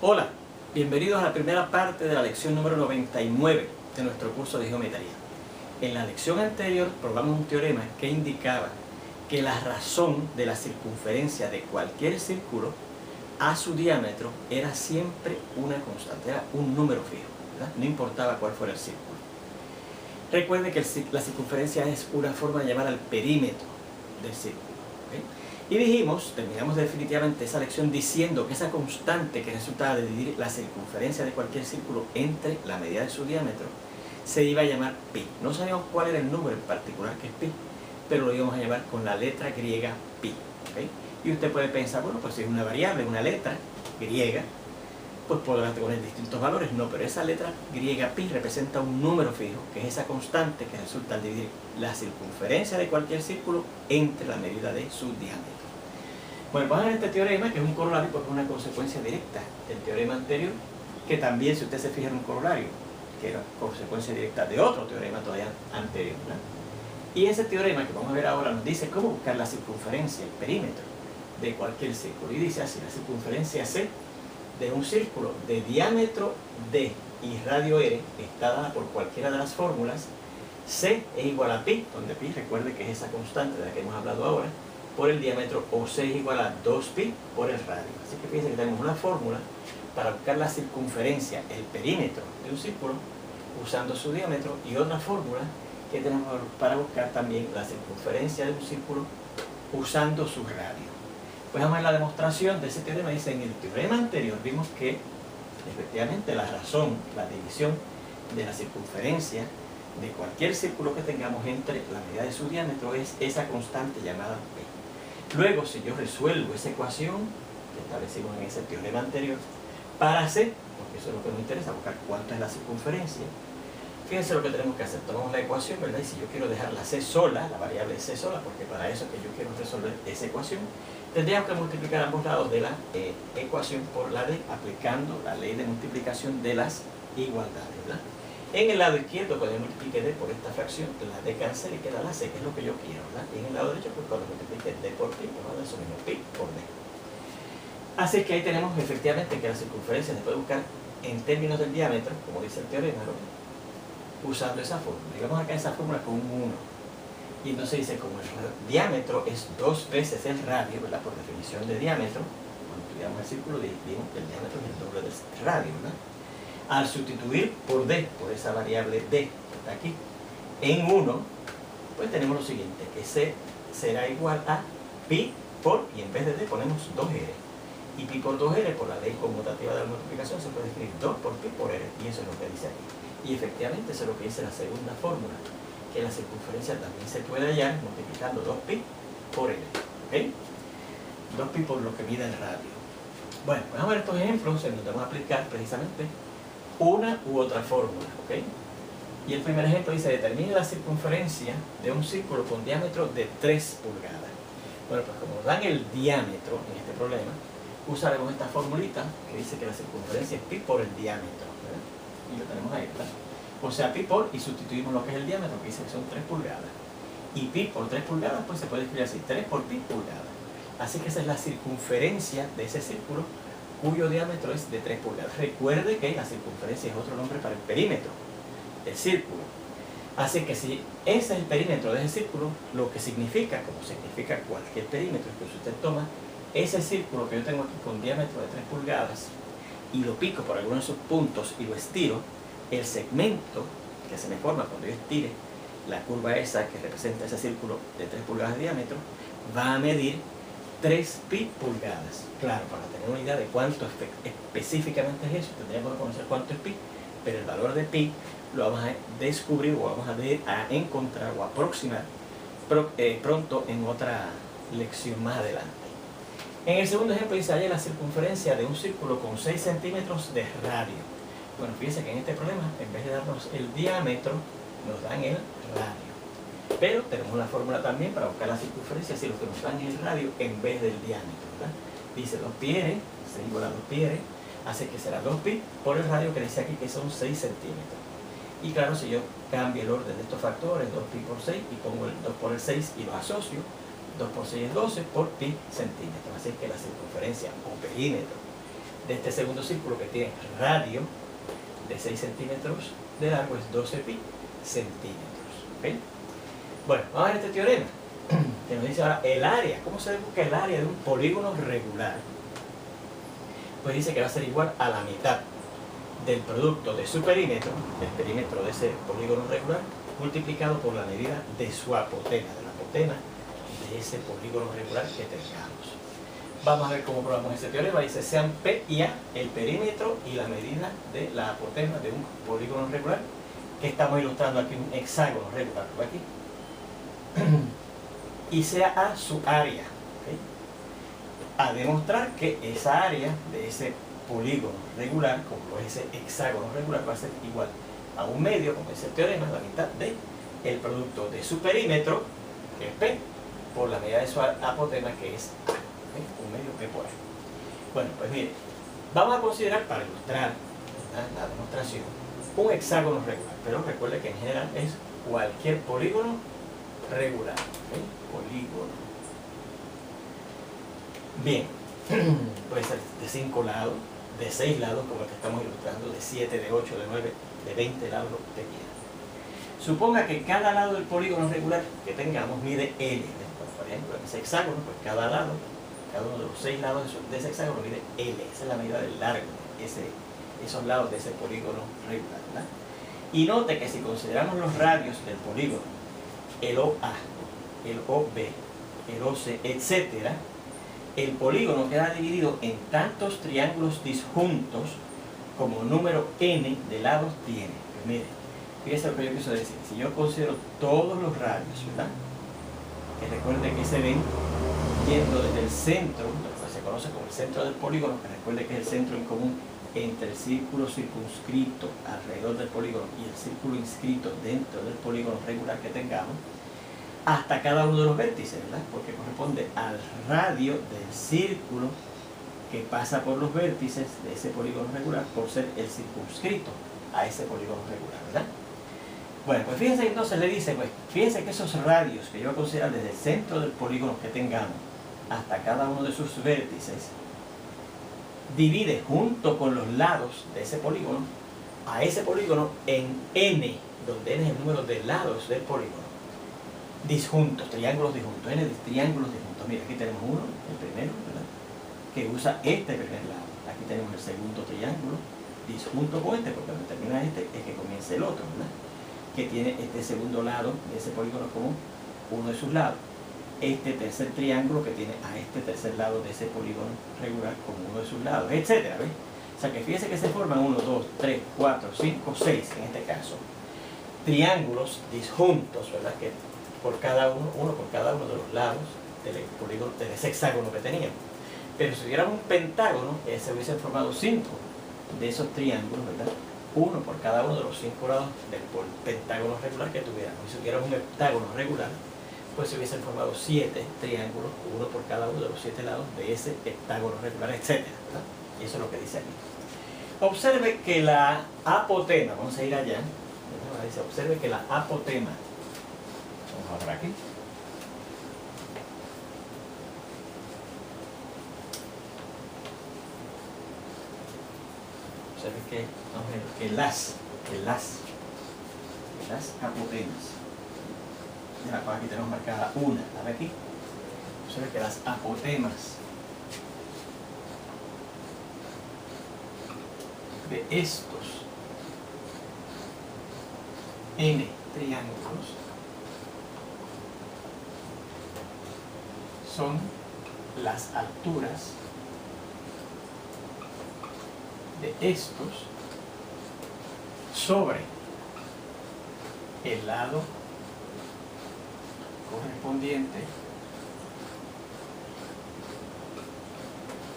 Hola, bienvenidos a la primera parte de la lección número 99 de nuestro curso de geometría. En la lección anterior probamos un teorema que indicaba que la razón de la circunferencia de cualquier círculo a su diámetro era siempre una constante, era un número fijo, ¿verdad? No importaba cuál fuera el círculo. Recuerde que la circunferencia es una forma de llamar al perímetro del círculo, ¿okay? Y dijimos, terminamos definitivamente esa lección diciendo que esa constante que resultaba de dividir la circunferencia de cualquier círculo entre la medida de su diámetro se iba a llamar pi. No sabíamos cuál era el número en particular que es pi, pero lo íbamos a llamar con la letra griega pi, ¿okay? Y usted puede pensar, bueno, pues si es una variable, una letra griega, pues podrá tener distintos valores. No, pero esa letra griega pi representa un número fijo, que es esa constante que resulta al dividir la circunferencia de cualquier círculo entre la medida de su diámetro. Bueno, vamos a ver este teorema, que es un corolario porque es una consecuencia directa del teorema anterior, que también, si usted se fija, en un corolario, que era consecuencia directa de otro teorema todavía anterior, ¿verdad? Y ese teorema que vamos a ver ahora nos dice cómo buscar la circunferencia, el perímetro de cualquier círculo. Y dice así: la circunferencia C de un círculo de diámetro D y radio R está dada por cualquiera de las fórmulas. C es igual a pi, donde pi, recuerde que es esa constante de la que hemos hablado ahora, por el diámetro, o C es igual a 2pi por el radio. Así que fíjense que tenemos una fórmula para buscar la circunferencia, el perímetro de un círculo, usando su diámetro, y otra fórmula que tenemos para buscar también la circunferencia de un círculo usando su radio. Pues vamos a ver la demostración de ese teorema. Dice, en el teorema anterior vimos que efectivamente la razón, la división de la circunferencia de cualquier círculo que tengamos entre la medida de su diámetro es esa constante llamada pi. Luego, si yo resuelvo esa ecuación que establecimos en ese teorema anterior para C, porque eso es lo que nos interesa, buscar cuánto es la circunferencia, fíjense lo que tenemos que hacer. Tomamos la ecuación, ¿verdad? Y si yo quiero dejar la C sola, la variable C sola, porque para eso que yo quiero resolver esa ecuación, tendríamos que multiplicar ambos lados de la ecuación por la D, aplicando la ley de multiplicación de las igualdades, ¿verdad? En el lado izquierdo, cuando yo multiplique D por esta fracción, la D cancela y queda la C, que es lo que yo quiero, ¿verdad? Y en el lado derecho, pues cuando multiplique D por pi, pues va a dar eso mismo, pi por D. Así que ahí tenemos efectivamente que la circunferencia se puede buscar en términos del diámetro, como dice el teorema, ¿no? Usando esa fórmula. Y vamos acá a esa fórmula con un 1. Y entonces dice, como el diámetro es 2 veces el radio, ¿verdad? Por definición de diámetro, cuando estudiamos el círculo, dijimos que el diámetro es el doble del radio, ¿verdad? Al sustituir por D, por esa variable D que está aquí, en 1, pues tenemos lo siguiente, que C será igual a pi por, y en vez de D ponemos 2R. Y pi por 2R, por la ley conmutativa de la multiplicación, se puede escribir 2 por pi por R, y eso es lo que dice aquí. Y efectivamente eso es lo que dice la segunda fórmula, que la circunferencia también se puede hallar multiplicando 2pi por R, ¿ok? 2pi por lo que mide el radio. Bueno, vamos a ver estos ejemplos en donde vamos a aplicar precisamente una u otra fórmula, ¿ok? Y el primer ejemplo dice, determine la circunferencia de un círculo con diámetro de 3 pulgadas. Bueno, pues como nos dan el diámetro en este problema, usaremos esta formulita que dice que la circunferencia es pi por el diámetro, ¿verdad? Y lo tenemos ahí, ¿verdad? O sea, pi por, y sustituimos lo que es el diámetro, que dice que son 3 pulgadas. Y pi por 3 pulgadas, pues se puede escribir así, 3 por pi pulgadas. Así que esa es la circunferencia de ese círculo, cuyo diámetro es de 3 pulgadas. Recuerde que la circunferencia es otro nombre para el perímetro del círculo. Así que si ese es el perímetro de ese círculo, lo que significa, como significa cualquier perímetro, que si usted toma ese círculo que yo tengo aquí con diámetro de 3 pulgadas y lo pico por alguno de sus puntos y lo estiro, el segmento que se me forma cuando yo estire la curva esa que representa ese círculo de 3 pulgadas de diámetro, va a medir 3 pi pulgadas. Claro, para tener una idea de cuánto específicamente es eso, tendríamos que conocer cuánto es pi, pero el valor de pi lo vamos a descubrir o vamos a encontrar o aproximar pronto en otra lección más adelante. En el segundo ejemplo dice, halla la circunferencia de un círculo con 6 centímetros de radio. Bueno, fíjense que en este problema, en vez de darnos el diámetro, nos dan el radio. Pero tenemos una fórmula también para buscar la circunferencia, si lo que nos dan es el radio en vez del diámetro, ¿verdad? Dice 2πr, se igual a 2πr, hace que será 2pi por el radio que dice aquí que son 6 centímetros. Y claro, si yo cambio el orden de estos factores, 2pi por 6, y pongo el 2 por el 6 y los asocio, 2 por 6 es 12 por pi centímetros. Así que la circunferencia o perímetro de este segundo círculo, que tiene radio de 6 centímetros de largo, es 12 pi centímetros. ¿Okay? Bueno, vamos a ver este teorema que nos dice ahora el área. ¿Cómo se busca el área de un polígono regular? Pues dice que va a ser igual a la mitad del producto de su perímetro, del perímetro de ese polígono regular, multiplicado por la medida de su apotema, de la apotema de ese polígono regular que tengamos. Vamos a ver cómo probamos este teorema. Dice, sean P y A el perímetro y la medida de la apotema de un polígono regular, que estamos ilustrando aquí un hexágono regular, por aquí. Y sea A su área. ¿Okay? A demostrar que esa área de ese polígono regular, como es ese hexágono regular, va a ser igual a un medio, como dice el teorema, la mitad de el producto de su perímetro, que es P, por la medida de su apotema, que es A. ¿Okay? Un medio P por A. Bueno, pues mire, vamos a considerar, para ilustrar la demostración, un hexágono regular, pero recuerde que en general es cualquier polígono regular. ¿Okay? Polígono. Bien, puede ser de 5 lados, de 6 lados, como el que estamos ilustrando, de 7, de 8, de 9, de 20 lados, lo que usted quiera. Suponga que cada lado del polígono regular que tengamos mide L. Por ejemplo, en ese hexágono, pues cada lado, cada uno de los 6 lados de ese hexágono mide L. Esa es la medida del largo de esos lados de ese polígono regular, ¿verdad? Y note que si consideramos los radios del polígono, el OA, el OB, el OC, etc., el polígono queda dividido en tantos triángulos disjuntos como número n de lados tiene. Pues mire, fíjese lo que yo quiero decir. Si yo considero todos los radios, ¿verdad? Que recuerde que se ven yendo desde el centro, lo que se conoce como el centro del polígono, que recuerde que es el centro en común entre el círculo circunscrito alrededor del polígono y el círculo inscrito dentro del polígono regular que tengamos, hasta cada uno de los vértices, ¿verdad? Porque corresponde al radio del círculo que pasa por los vértices de ese polígono regular por ser el circunscrito a ese polígono regular, ¿verdad? Bueno, pues fíjense, entonces le dice, pues fíjense que esos radios que yo voy a considerar desde el centro del polígono que tengamos hasta cada uno de sus vértices, divide junto con los lados de ese polígono a ese polígono en n, donde n es el número de lados del polígono, disjuntos, triángulos disjuntos, n de triángulos disjuntos. Mira, aquí tenemos uno, el primero, ¿verdad?, que usa este primer lado. Aquí tenemos el segundo triángulo disjunto con este, porque cuando termina este es que comienza el otro, ¿verdad?, que tiene este segundo lado de ese polígono como uno de sus lados. Este tercer triángulo que tiene a este tercer lado de ese polígono regular como uno de sus lados, etcétera, ¿ves? O sea que fíjese que se forman 1, 2, 3, 4, 5, 6 en este caso triángulos disjuntos, ¿verdad?, que por cada uno por cada uno de los lados del polígono, del hexágono que teníamos. Pero si tuviéramos un pentágono, se hubiesen formado 5 de esos triángulos, ¿verdad?, uno por cada uno de los 5 lados del pentágono regular que tuviéramos. Y si tuviéramos un heptágono regular, pues se hubiesen formado 7 triángulos, uno por cada uno de los 7 lados de ese heptágono regular, etc., ¿verdad? Y eso es lo que dice aquí. Observe que la apotema, vamos a ir allá, ¿verdad? Dice, observe que la apotema, vamos a ver aquí, observe que, vamos a ver, que las apotemas, ya aquí tenemos marcada una, a ver aquí, observe que las apotemas de estos n triángulos son las alturas de estos sobre el lado correspondiente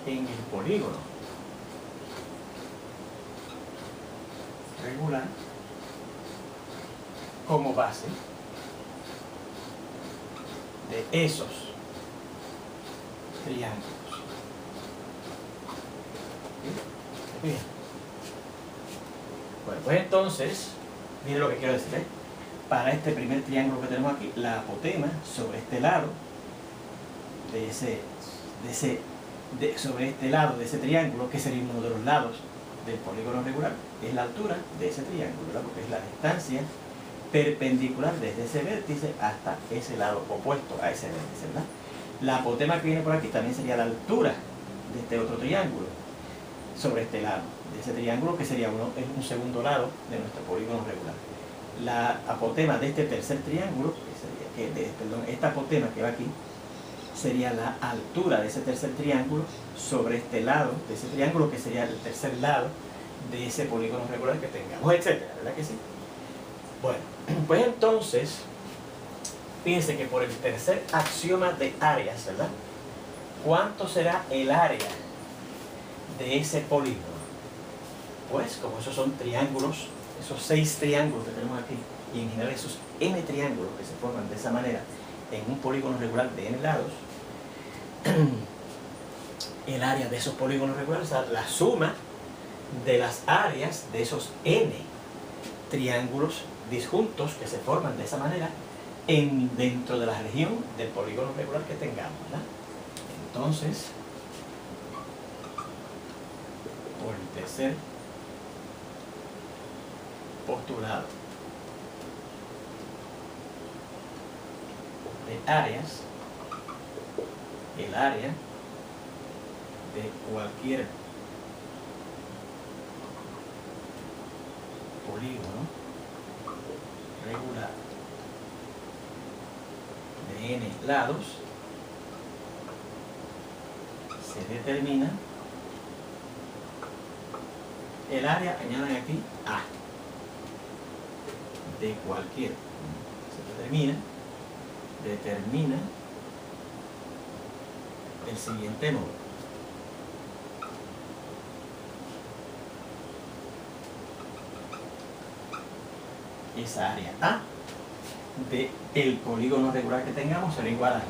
en el polígono regular como base de esos triángulos. Bien. Bueno, pues entonces, mire lo que quiero decir, ¿eh? Para este primer triángulo que tenemos aquí, la apotema sobre este lado de ese sobre este lado de ese triángulo, que sería uno de los lados del polígono regular, es la altura de ese triángulo, ¿verdad? Porque es la distancia perpendicular desde ese vértice hasta ese lado opuesto a ese vértice, ¿verdad? La apotema que viene por aquí también sería la altura de este otro triángulo sobre este lado de ese triángulo, que sería es un segundo lado de nuestro polígono regular. La apotema de este tercer triángulo, esta apotema que va aquí, sería la altura de ese tercer triángulo sobre este lado de ese triángulo, que sería el tercer lado de ese polígono regular que tengamos, etcétera, ¿verdad que sí? Bueno, pues entonces, fíjense que por el tercer axioma de áreas, ¿verdad? ¿Cuánto será el área de ese polígono? Pues, como esos son triángulos, esos 6 triángulos que tenemos aquí, y en general esos n triángulos que se forman de esa manera en un polígono regular de n lados, el área de esos polígonos regulares, o sea, la suma de las áreas de esos n triángulos disjuntos que se forman de esa manera dentro de la región del polígono regular que tengamos, ¿verdad? Entonces, por el tercer postulado de áreas, el área de cualquier polígono regular de n lados se determina el área, añadan aquí A, de cualquier, se determina el siguiente modo. Esa área A del polígono regular que tengamos será igual a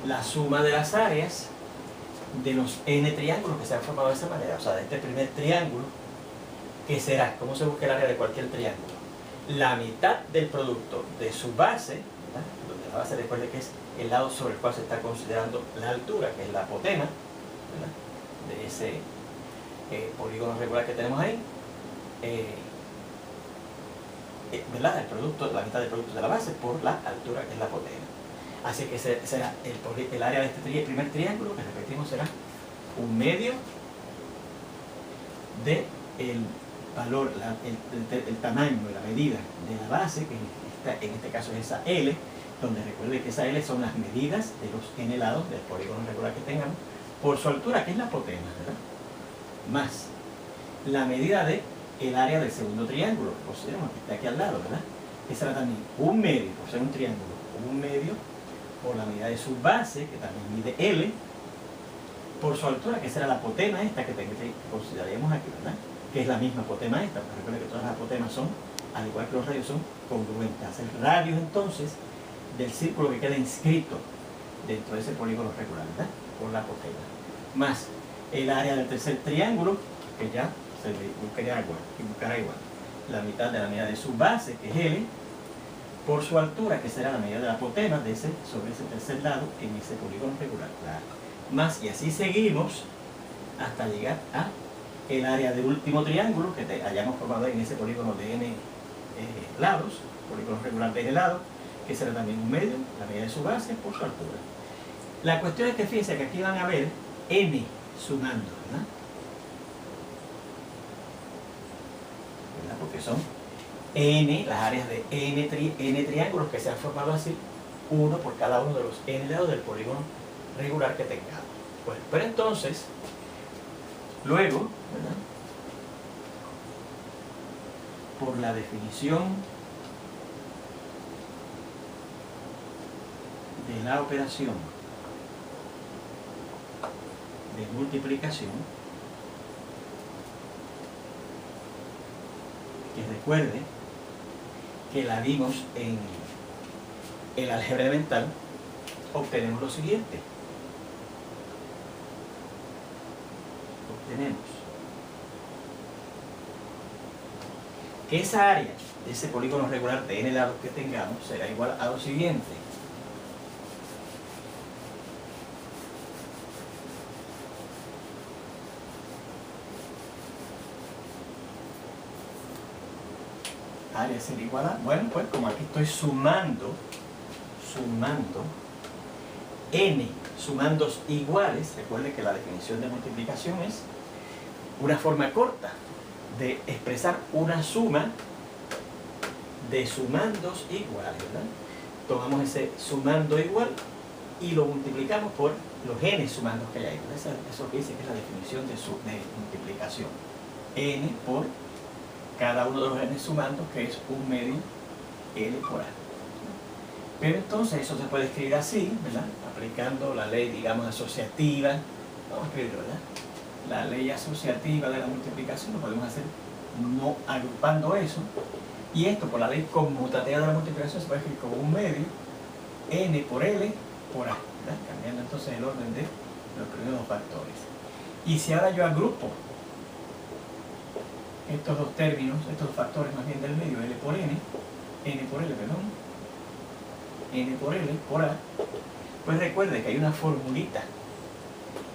la suma de las áreas de los n triángulos que se han formado de esa manera, o sea, de este primer triángulo, que será, ¿cómo se busca el área de cualquier triángulo? La mitad del producto de su base, ¿verdad? Donde la base, recuerde que es el lado sobre el cual se está considerando la altura, que es la apotema, ¿verdad? De ese polígono regular que tenemos ahí, ¿verdad? La mitad del producto de la base por la altura, que es la apotema. Así que será el área de este primer triángulo, que repetimos, será un medio del valor, el tamaño, la medida de la base, que en este caso es esa L, donde recuerde que esa L son las medidas de los n lados del polígono regular que tengamos, por su altura, que es la apotema, ¿verdad? Más la medida de el área del segundo triángulo, que consideramos que está aquí al lado, ¿verdad? Que será también un medio, por ser un triángulo, un medio por la medida de su base, que también mide L, por su altura, que será la apotema esta que consideraríamos aquí, ¿verdad? Que es la misma apotema esta, porque recuerden que todas las apotemas son, al igual que los radios, son congruentes. Hacer radios entonces del círculo que queda inscrito dentro de ese polígono regular, ¿verdad? Por la apotema. Más el área del tercer triángulo, que ya se buscará igual. La mitad de la medida de su base, que es L, por su altura, que será la medida de la apotema sobre ese tercer lado en ese polígono regular. Más, y así seguimos hasta llegar a el área del último triángulo que hayamos formado en ese polígono de n lados, polígono regular de n lados, que será también un medio, la medida de su base por su altura. La cuestión es que fíjense que aquí van a ver n sumando, ¿verdad? Porque son n, las áreas de n triángulos que se han formado así, uno por cada uno de los n lados del polígono regular que tengamos. Bueno, pero entonces, luego, ¿verdad? Por la definición de la operación de multiplicación, que recuerde que la vimos en el álgebra elemental, obtenemos lo siguiente. Obtenemos que esa área de ese polígono regular de n lados que tengamos será igual a lo siguiente. área será igual a, bueno, pues como aquí estoy sumando n sumandos iguales, recuerde que la definición de multiplicación es una forma corta de expresar una suma de sumandos iguales, ¿verdad? Tomamos ese sumando igual y lo multiplicamos por los n sumandos que hay ahí. Eso que dice que es la definición de multiplicación. N por cada uno de los n sumandos, que es 1 medio L por A. Pero entonces eso se puede escribir así, ¿verdad? Aplicando la ley, digamos, asociativa. Vamos a escribirlo, ¿verdad? La ley asociativa de la multiplicación lo podemos hacer no agrupando eso. Y esto por la ley conmutativa de la multiplicación se puede escribir como 1 medio N por L por A, ¿verdad? Cambiando entonces el orden de los primeros dos factores. Y si ahora yo agrupo estos dos términos, estos dos factores más bien del medio, N por L, N por L por A, pues recuerde que hay una formulita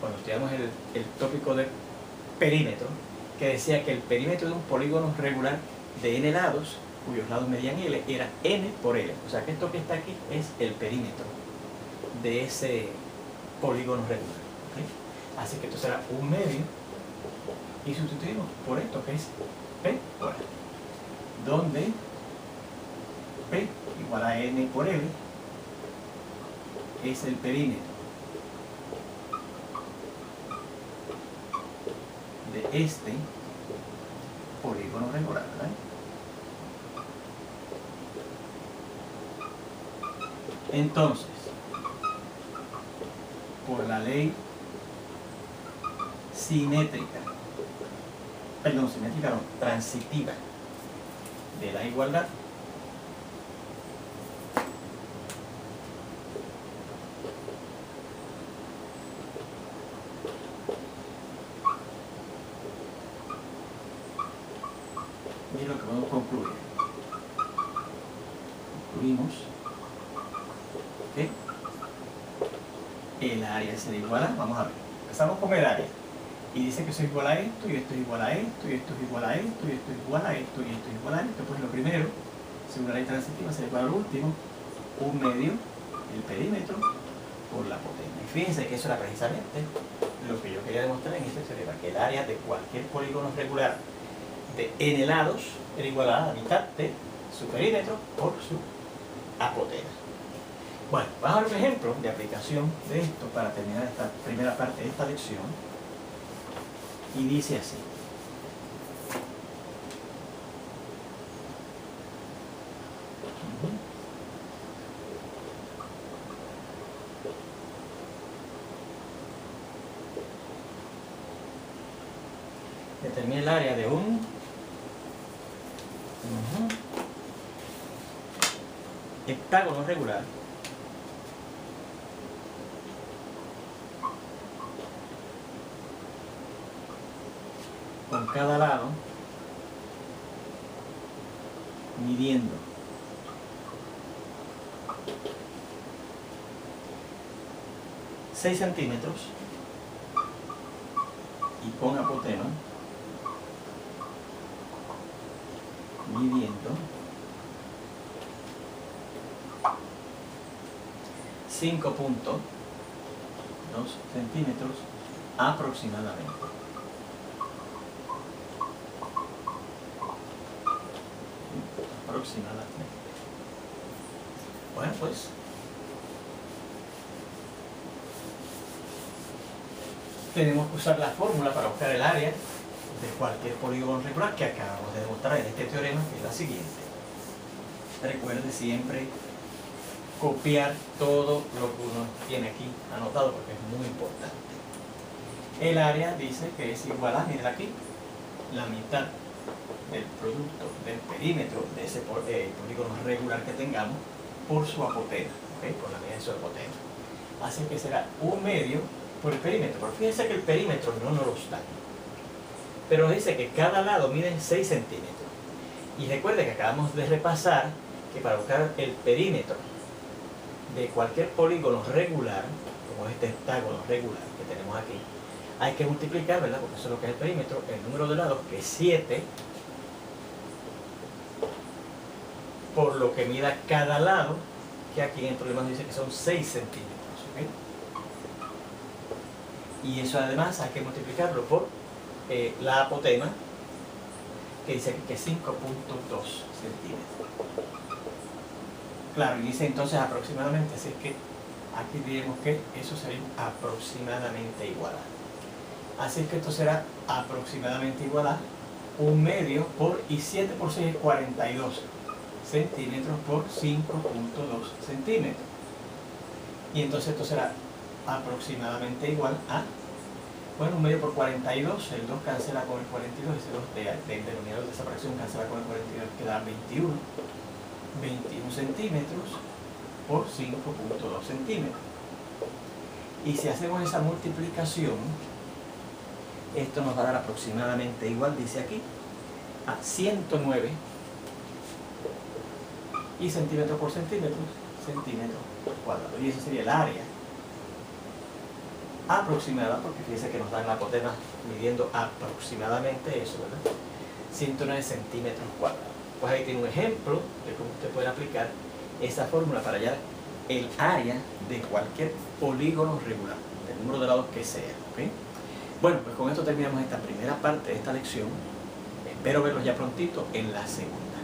cuando estudiamos el tópico del perímetro, que decía que el perímetro de un polígono regular de n lados, cuyos lados medían L, era N por L. O sea que esto que está aquí es el perímetro de ese polígono regular. ¿Okay? Así que esto será 1 medio y sustituimos por esto que es P por A, donde P igual a N por L es el perímetro de este polígono regular, ¿verdad? Entonces, por la ley transitiva de la igualdad, y lo que podemos concluir. Concluimos que el área será igual a, vamos a ver, empezamos con el área y dice que eso es igual a esto, y esto es igual a esto, y esto es igual a esto, y esto es igual a esto, y esto es igual a esto. Pues lo primero, según la ley transitiva, será igual al último, 1 medio el perímetro por la hipotenusa. Y fíjense que eso era precisamente lo que yo quería demostrar en este teorema, que el área de cualquier polígono regular de n lados era igual a la mitad de su perímetro por su hipotenusa. Bueno, vamos a ver un ejemplo de aplicación de esto para terminar esta primera parte de esta lección. Y dice así. Determina el área de un heptágono regular con cada lado midiendo 6 centímetros y con hipotenusa midiendo 5.2 centímetros aproximadamente. Bueno, pues tenemos que usar la fórmula para buscar el área de cualquier polígono regular que acabamos de demostrar en este teorema, que es la siguiente. Recuerde siempre copiar todo lo que uno tiene aquí anotado porque es muy importante. El área dice que es igual a, miren aquí, la mitad del producto del perímetro de ese polígono regular que tengamos por su hipotenusa, ¿okay? Por la medida de su hipotenusa. Así que será 1 medio por el perímetro. Pero fíjense que el perímetro no nos lo da, pero nos dice que cada lado mide 6 centímetros. Y recuerde que acabamos de repasar que para buscar el perímetro de cualquier polígono regular, como este heptágono regular que tenemos aquí, hay que multiplicar, ¿verdad? Porque eso es lo que es el perímetro, el número de lados, que es 7, por lo que mida cada lado, que aquí en el problema nos dice que son 6 centímetros. ¿Okay? Y eso además hay que multiplicarlo por la apotema, que dice que es 5.2 centímetros. Claro, y dice entonces aproximadamente, así que aquí diremos que eso sería aproximadamente igual a. Así que esto será aproximadamente igual a 1/2 por, y 7 por 6 es 42 centímetros por 5.2 centímetros. Y entonces esto será aproximadamente igual a, bueno, 1/2 por 42, el 2 cancela con el 42, ese 2 del denominador de esa fracción cancela con el 42, queda 21 centímetros por 5.2 centímetros. Y si hacemos esa multiplicación, esto nos va a dar aproximadamente igual, dice aquí, a 109 y centímetros por centímetros cuadrados. Y eso sería el área aproximada, porque fíjense que nos dan la apotema midiendo aproximadamente eso, ¿verdad? 109 centímetros cuadrados. Pues ahí tiene un ejemplo de cómo usted puede aplicar esa fórmula para hallar el área de cualquier polígono regular, del número de lados que sea. ¿Okay? Bueno, pues con esto terminamos esta primera parte de esta lección. Espero verlos ya prontito en la segunda.